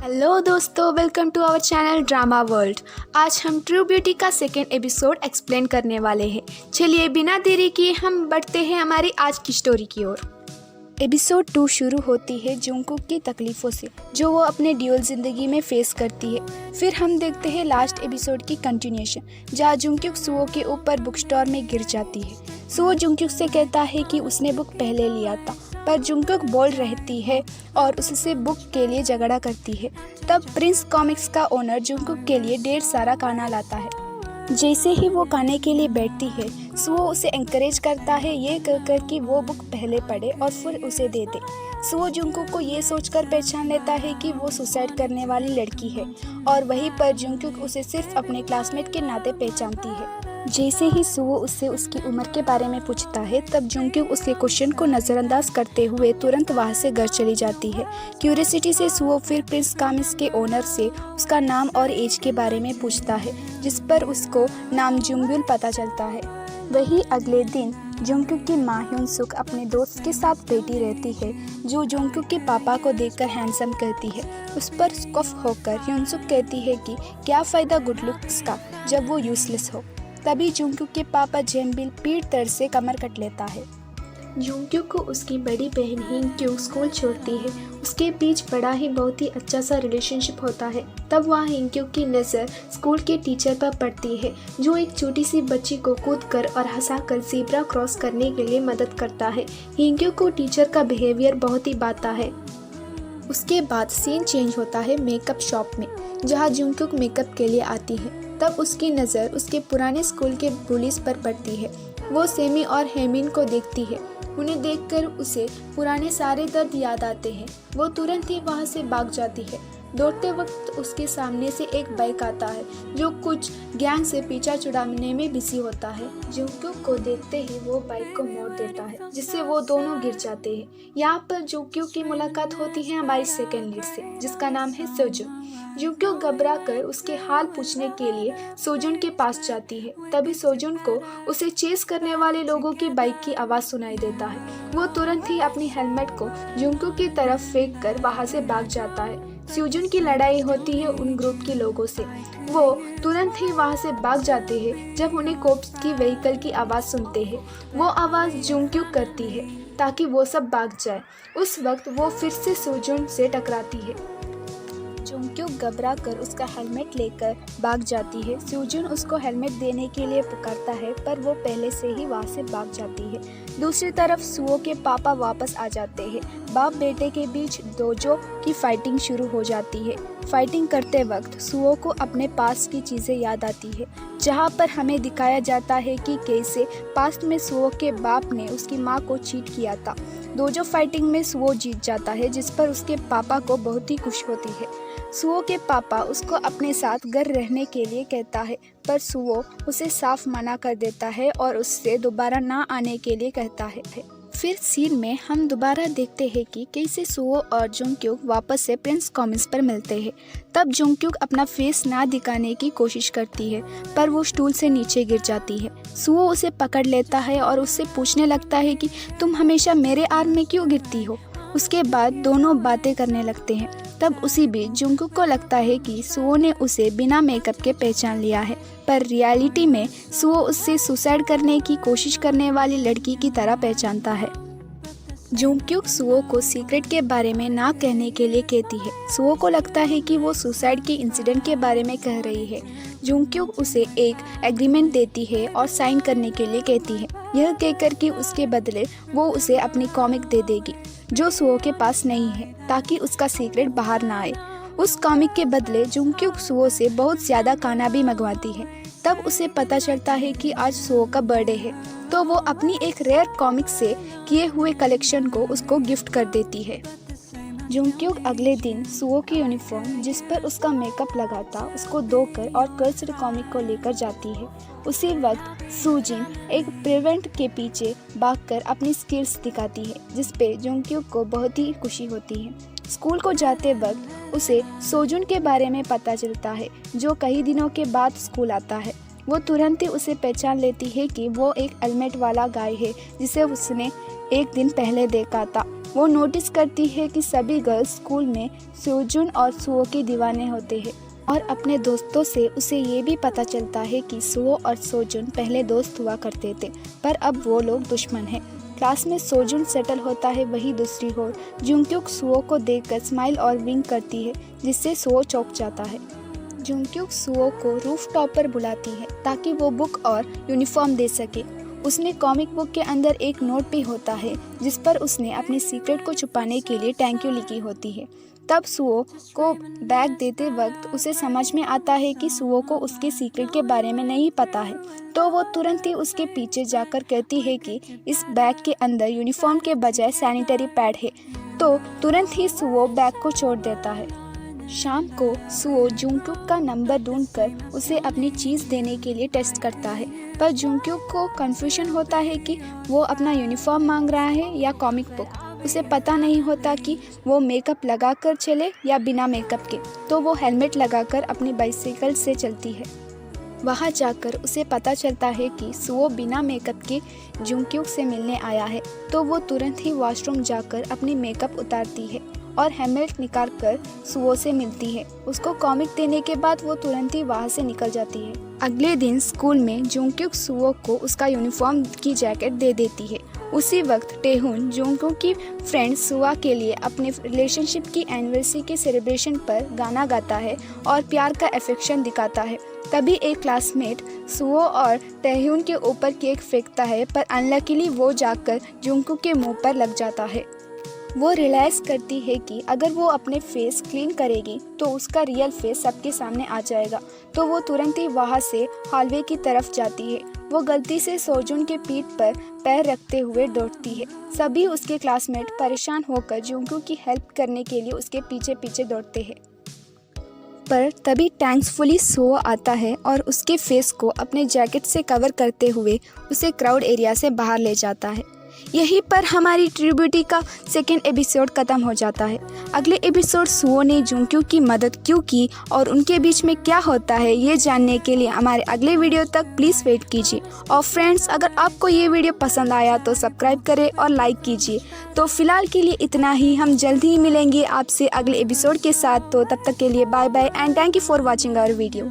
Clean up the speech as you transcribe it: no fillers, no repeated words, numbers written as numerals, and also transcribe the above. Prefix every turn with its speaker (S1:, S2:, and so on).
S1: Hello दोस्तों, welcome to our channel drama world. आज हम ट्रू ब्यूटी का सेकेंड एपिसोड एक्सप्लेन करने वाले हैं। चलिए बिना देरी किए हम बढ़ते हैं हमारी आज की स्टोरी की ओर। एपिसोड 2 शुरू होती है जुंगकुक की तकलीफ़ों से जो वो अपने ड्यूअल ज़िंदगी में फेस करती है। फिर हम देखते हैं लास्ट एपिसोड की कंटिन्यूएशन जहाँ जुंगकुक सुओ के ऊपर बुक स्टोर में गिर जाती है। सुओ जुंगकुक से कहता है कि उसने बुक पहले लिया था, पर जुंगकुक बोल रहती है और उससे बुक के लिए झगड़ा करती है। तब प्रिंस कॉमिक्स का ओनर जुंगकुक के लिए ढेर सारा खाना लाता है। जैसे ही वो खाने के लिए बैठती है, सुओ उसे एनकरेज करता है ये कहकर कि वो बुक पहले पढ़े और फिर उसे दे दे। सुओ जुंगकुक को ये सोचकर पहचान लेता है कि वो सुसाइड करने वाली लड़की है और वहीं पर जुंगकुक उसे सिर्फ अपने क्लासमेट के नाते पहचानती है। जैसे ही सुओ उससे उसकी उम्र के बारे में पूछता है, तब जुंगकुक उसके क्वेश्चन को नज़रअंदाज करते हुए तुरंत वहाँ से घर चली जाती है। क्यूरियोसिटी से सुओ फिर प्रिंस कामिस के ओनर से उसका नाम और एज के बारे में पूछता है, जिस पर उसको नाम जुंगबुल पता चलता है। वही अगले दिन जुंगकुक की माँ ह्यूनसुक अपने दोस्त के साथ बैठी रहती है जो जुंगकुक के पापा को देखकर हैंडसम कहती है। उस पर स्कफ होकर ह्यूनसुक कहती है कि क्या फ़ायदा गुड लुक्स का जब वो यूजलेस हो। तभी जुंगकुक के पापा जेम्बिल पीठ दर्द से कमर कट लेता है। जुंगकुक को उसकी बड़ी बहन हिंक्यू स्कूल छोड़ती है। उसके बीच बड़ा ही बहुत ही अच्छा सा रिलेशनशिप होता है। तब वहाँ हिंक्यू की नज़र स्कूल के टीचर पर पड़ती है जो एक छोटी सी बच्ची को कूदकर और हंसाकर ज़ेब्रा क्रॉस करने के लिए मदद करता है। हिंक्यू को टीचर का बिहेवियर बहुत ही भाता है। उसके बाद सीन चेंज होता है मेकअप शॉप में जहाँ जुंगकुक मेकअप के लिए आती है। तब उसकी नज़र उसके पुराने स्कूल के बुलीज पर पड़ती है। वो सेमी और हेमिन को देखती है। उन्हें देखकर उसे पुराने सारे दर्द याद आते हैं। वो तुरंत ही वहाँ से भाग जाती है। दौड़ते वक्त उसके सामने से एक बाइक आता है जो कुछ गैंग से पीछा छुड़ाने में बिजी होता है। जुंगकुक को देखते ही वो बाइक को मोड़ देता है जिससे वो दोनों गिर जाते हैं। यहाँ पर जुंगकुक की मुलाकात होती है हमारी सेकेंड लीड से जिसका नाम है सोजुन। जुंगकुक घबरा कर उसके हाल पूछने के लिए सोजुन के पास जाती है। तभी सोजुन को उसे चेस करने वाले लोगों की बाइक की आवाज़ सुनाई देता है। वो तुरंत ही अपनी हेलमेट को जुंगकुक की तरफ फेंक कर वहाँ से भाग जाता है। सोजुन की लड़ाई होती है उन ग्रुप के लोगों से। वो तुरंत ही वहाँ से भाग जाते हैं जब उन्हें कोप्स की व्हीकल की आवाज़ सुनते हैं। वो आवाज़ जुंगकुक करती है ताकि वो सब भाग जाए। उस वक्त वो फिर से सोजुन से टकराती है। जुंगकुक घबरा कर उसका हेलमेट लेकर भाग जाती है। सोजुन उसको हेलमेट देने के लिए पुकारता है पर वो पहले से ही वहाँ से भाग जाती है। दूसरी तरफ सुओ के पापा वापस आ जाते हैं। बाप बेटे के बीच डोजो की फाइटिंग शुरू हो जाती है। फाइटिंग करते वक्त सुओ को अपने पास्ट की चीज़ें याद आती है जहाँ पर हमें दिखाया जाता है कि कैसे पास्ट में सुओ के बाप ने उसकी माँ को चीट किया था। डोजो फाइटिंग में सुओ जीत जाता है जिस पर उसके पापा को बहुत ही खुश होती है। सुओ के पापा उसको अपने साथ घर रहने के लिए कहता है पर सुओ उसे साफ मना कर देता है और उससे दोबारा ना आने के लिए कहता है। फिर सीन में हम दोबारा देखते हैं कि कैसे सुओ और जुंगकुक वापस से प्रिंस कॉमिक्स पर मिलते हैं। तब जुंगकुक अपना फेस ना दिखाने की कोशिश करती है पर वो स्टूल से नीचे गिर जाती है। सुओ उसे पकड़ लेता है और उससे पूछने लगता है कि तुम हमेशा मेरे आर्म में क्यों गिरती हो। उसके बाद दोनों बातें करने लगते हैं। तब उसी बीच जुंगकुक को लगता है कि सुओ ने उसे बिना मेकअप के पहचान लिया है, पर रियलिटी में सुओ उससे सुसाइड करने की कोशिश करने वाली लड़की की तरह पहचानता है। जुंगकुक सुओ को सीक्रेट के बारे में ना कहने के लिए कहती है। सुओ को लगता है कि वो सुसाइड के इंसिडेंट के बारे में कह रही है। जुंगकुक उसे एक एग्रीमेंट देती है और साइन करने के लिए कहती है, यह कहकर कि उसके बदले वो उसे अपनी कॉमिक दे देगी जो सुओ के पास नहीं है ताकि उसका सीक्रेट बाहर ना आए। उस कॉमिक के बदले जुंगकुक सुओ से बहुत ज़्यादा खाना भी मंगवाती है। तब उसे पता चलता है कि आज सुओ का बर्थडे है तो वो अपनी एक रेयर कॉमिक से किए हुए कलेक्शन को उसको गिफ्ट कर देती है। जुंगकुक अगले दिन सुओ की यूनिफॉर्म जिस पर उसका मेकअप लगा था उसको धोकर और कर्स्ड कॉमिक को लेकर जाती है। उसी वक्त सुजिन एक प्रिवेंट के पीछे भागकर अपनी स्किल्स दिखाती है जिस पे जुंगकुक को बहुत ही खुशी होती है। स्कूल को जाते वक्त उसे सोजुन के बारे में पता चलता है जो कई दिनों के बाद स्कूल आता है। वो तुरंत ही उसे पहचान लेती है कि वो एक हेलमेट वाला गाय है जिसे उसने एक दिन पहले देखा था।
S2: वो नोटिस करती है कि सभी गर्ल्स स्कूल में सोजुन और सुओ के दीवाने होते हैं और अपने दोस्तों से उसे ये भी पता चलता है कि सुओ और सोजुन पहले दोस्त हुआ करते थे, पर अब वो लोग दुश्मन हैं। क्लास में सोजुन सेटल होता है, वही दूसरी ओर जुंगक्युक सुओ को देखकर स्माइल और विंक करती है, जिससे सुओ चौंक जाता है। जुंगक्युक सुओ को रूफटॉप पर बुलाती है ताकि वो बुक और यूनिफॉर्म दे सके। उसने कॉमिक बुक के अंदर एक नोट भी होता है जिस पर उसने अपने सीक्रेट को छुपाने के लिए थैंक यू लिखी होती है। तब सुओ को बैग देते वक्त उसे समझ में आता है कि सुओ को उसके सीक्रेट के बारे में नहीं पता है, तो वो तुरंत ही उसके पीछे जाकर कहती है कि इस बैग के अंदर यूनिफॉर्म के बजाय सैनिटरी पैड है, तो तुरंत ही सुओ बैग को छोड़ देता है। शाम को सुओ जुंगक्युक का नंबर ढूंढकर उसे अपनी चीज़ देने के लिए टेस्ट करता है, पर जुंगक्युक को कन्फ्यूजन होता है कि वो अपना यूनिफॉर्म मांग रहा है या कॉमिक बुक। उसे पता नहीं होता कि वो मेकअप लगाकर चले या बिना मेकअप के, तो वो हेलमेट लगाकर अपनी बाइसाइकिल से चलती है। वहाँ जाकर उसे पता चलता है कि सुओ बिना मेकअप के जुंगक्युक से मिलने आया है, तो वो तुरंत ही वॉशरूम जाकर अपनी मेकअप उतारती है और हेलमेट निकाल कर सुओ से मिलती है। उसको कॉमिक देने के बाद वो तुरंत ही वहाँ से निकल जाती है। अगले दिन स्कूल में जुंगक्युक सुओ को उसका यूनिफॉर्म की जैकेट दे देती है। उसी वक्त टेहुन जुंगक्युक की फ्रेंड सुआ के लिए अपने रिलेशनशिप की एनिवर्सरी के सेलिब्रेशन पर गाना गाता है और प्यार का अफेक्शन दिखाता है। तभी एक क्लासमेट सुओ और टेहुन के ऊपर केक फेंकता है, पर अनलकीली वो जाकर जुंगक्युक के मुंह पर लग जाता है। वो रियलाइज़ करती है कि अगर वो अपने फेस क्लीन करेगी तो उसका रियल फेस सबके सामने आ जाएगा, तो वो तुरंत ही वहाँ से हॉलवे की तरफ जाती है। वो गलती से सोजुन के पीठ पर पैर रखते हुए दौड़ती है। सभी उसके क्लासमेट परेशान होकर जुंगक्युक की हेल्प करने के लिए उसके पीछे पीछे दौड़ते हैं, पर तभी थैंक्सफुली सुओ आता है और उसके फेस को अपने जैकेट से कवर करते हुए उसे क्राउड एरिया से बाहर ले जाता है। यहीं पर हमारी ट्रू ब्यूटी का सेकेंड एपिसोड ख़त्म हो जाता है। अगले एपिसोड सुओ ने जुंगक्युक की मदद क्यों की और उनके बीच में क्या होता है, ये जानने के लिए हमारे अगले वीडियो तक प्लीज़ वेट कीजिए। और फ्रेंड्स, अगर आपको ये वीडियो पसंद आया तो सब्सक्राइब करें और लाइक कीजिए। तो फिलहाल के लिए इतना ही, हम जल्द ही मिलेंगे आपसे अगले एपिसोड के साथ। तो तब तक के लिए bye bye and thank you for watching our video.